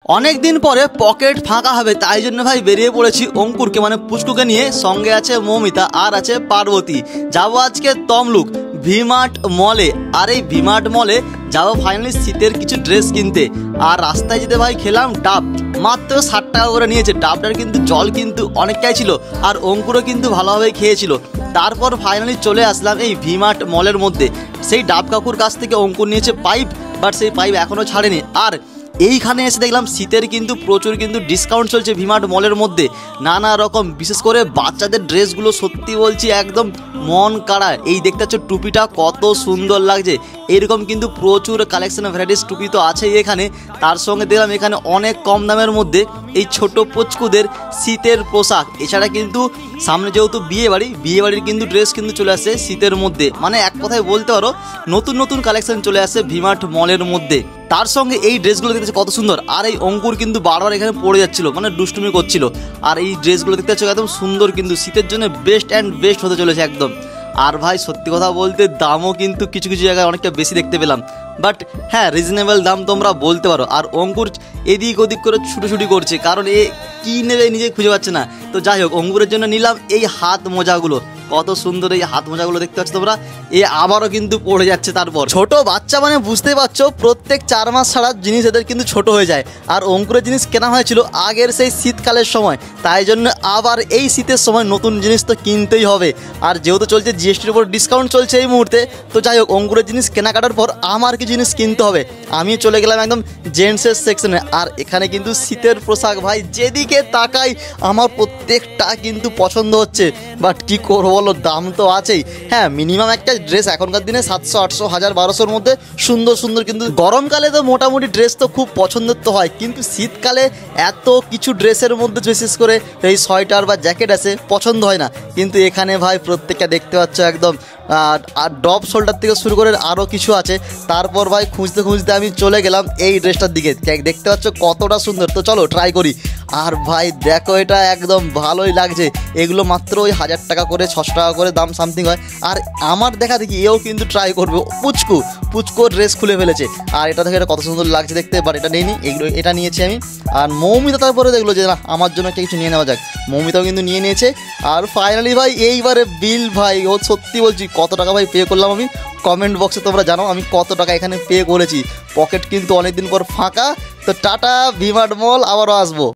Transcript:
অনেক দিন পরে পকেট ফাঁকা হবে, তাই জন্য ভাই বেরিয়ে পড়েছি অঙ্কুরকে মানে পুচকুকে নিয়ে। সঙ্গে আছে মৌমিতা আর আছে পার্বতী। যাবো আজকে তমলুক ভিমার্ট মলে। আর এই ভিমার্ট মলে যাবো ফাইনালি শীতের কিছু ড্রেস কিনতে। আর রাস্তায় যেতে ভাই খেলাম ডাব, মাত্র 60 টাকা করে নিয়েছে। ডাবটার কিন্তু জল কিন্তু অনেকটাই ছিল, আর অঙ্কুরও কিন্তু ভালোভাবেই খেয়েছিল। তারপর ফাইনালি চলে আসলাম এই ভিমার্ট মলের মধ্যে। সেই ডাব কাকুর কাছ থেকে অঙ্কুর নিয়েছে পাইপ, বাট সেই পাইপ এখনও ছাড়েনি। আর এইখানে এসে দেখলাম শীতের কিন্তু প্রচুর কিন্তু ডিসকাউন্ট চলছে ভিমার্ট মলের মধ্যে, নানা রকম। বিশেষ করে বাচ্চাদের ড্রেসগুলো সত্যি বলছি একদম মন কাড়া। এই দেখতে পাচ্ছ টুপিটা কত সুন্দর লাগছে। এরকম কিন্তু প্রচুর কালেকশন ভ্যারাইটিস টুপি তো আছেই এখানে। তার সঙ্গে দেখলাম এখানে অনেক কম দামের মধ্যে এই ছোট পুচকুদের শীতের পোশাক। এছাড়া কিন্তু সামনে যেহেতু বিয়েবাড়ির কিন্তু ড্রেস কিন্তু চলে আসছে শীতের মধ্যে। মানে এক কথায় বলতে পারো নতুন নতুন কালেকশন চলে আসছে ভিমার্ট মলের মধ্যে। তার সঙ্গে এই ড্রেসগুলো দেখতে কত সুন্দর। আর এই অঙ্কুর কিন্তু বারবার এখানে পড়ে যাচ্ছিল, মানে দুষ্টুমি করছিল। আর এই ড্রেসগুলো দেখতে পাচ্ছ একদম সুন্দর, কিন্তু শীতের জন্য বেস্ট অ্যান্ড বেস্ট হতে চলেছে একদম। আর ভাই সত্যি কথা বলতে দামও কিন্তু কিছু কিছু জায়গায় অনেকটা বেশি দেখতে পেলাম, বাট হ্যাঁ রিজনেবল দাম তোমরা বলতে পারো। আর অঙ্কুর এদিক ওদিক করে ছুটোছুটি করছে, কারণ এ কী নেবে নিজে খুঁজে পাচ্ছে না। তো যাই হোক, অঙ্কুরের জন্য নিলাম এই হাত মোজাগুলো। কত সুন্দর এই হাত মোজাগুলো দেখতে পাচ্ছ তোমরা। এ আবারও কিন্তু পড়ে যাচ্ছে। তারপর ছোট বাচ্চা মানে বুঝতেই পারছো, প্রত্যেক 4 মাস ছাড়া জিনিস এদের কিন্তু ছোট হয়ে যায়। আর অঙ্কুরের জিনিস কেনা হয়েছিল আগের সেই শীতকালের সময়, তাই জন্য আবার এই শীতের সময় নতুন জিনিস তো কিনতেই হবে। আর যেহেতু চলছে জিএসটির উপর ডিসকাউন্ট চলছে এই মুহূর্তে, তো যাই হোক অঙ্কুরের জিনিস কেনাকাটার পর আমার কি জিনিস কিনতে হবে। আমি চলে গেলাম একদম জেন্টসের সেকশনে। আর এখানে কিন্তু শীতের পোশাক ভাই যেদিকে তাকাই আমার প্রত্যেকটা কিন্তু পছন্দ হচ্ছে। বাট কি করবো বলো, দাম তো আছেই। হ্যাঁ মিনিমাম একটা ড্রেস এখনকার দিনে 700, 800, 1000, 1200-র মধ্যে সুন্দর সুন্দর। কিন্তু গরমকালে তো মোটামুটি ড্রেস তো খুব পছন্দের তো হয়, কিন্তু শীতকালে এত কিছু ড্রেসের মধ্যে বিশেষ করে এই সোয়েটার বা জ্যাকেট আছে পছন্দ হয় না। কিন্তু এখানে ভাই প্রত্যেকটা দেখতে পাচ্ছ একদম। আর ডপ শোল্ডার থেকে শুরু করে আরও কিছু আছে। তারপর ভাই খুঁজতে খুঁজতে আমি চলে গেলাম এই ড্রেসটার দিকে। দেখতে পাচ্ছ কতটা সুন্দর, তো চলো ট্রাই করি। আর ভাই দেখো এটা একদম ভালোই লাগছে। এগুলো মাত্র ওই 1000 টাকা করে, 600 টাকা করে দাম সামথিং হয়। আর আমার দেখা দেখি এও কিন্তু ট্রাই করবে। পুচকো ড্রেস খুলে ফেলেছে। আর এটা থেকে এটা কত সুন্দর লাগছে দেখতে। বাট এটা নেই, এগুলো এটা নিয়েছি আমি। আর মৌমিতা তারপরে দেখলো যে না আমার জন্য কিছু নিয়ে নেওয়া যাক, মৌমিতাও কিন্তু নিয়ে নিয়েছে। আর ফাইনালি ভাই এইবারে বিল ভাই, ও সত্যি বলছি কত টাকা ভাই পে করলাম আমি কমেন্ট বক্সে তোমরা জানো আমি কত টাকা এখানে পে করেছি। পকেট কিন্তু অনেকদিন পর ফাঁকা। তো টাটা ভিমার্ট মল, আবারও আসবো।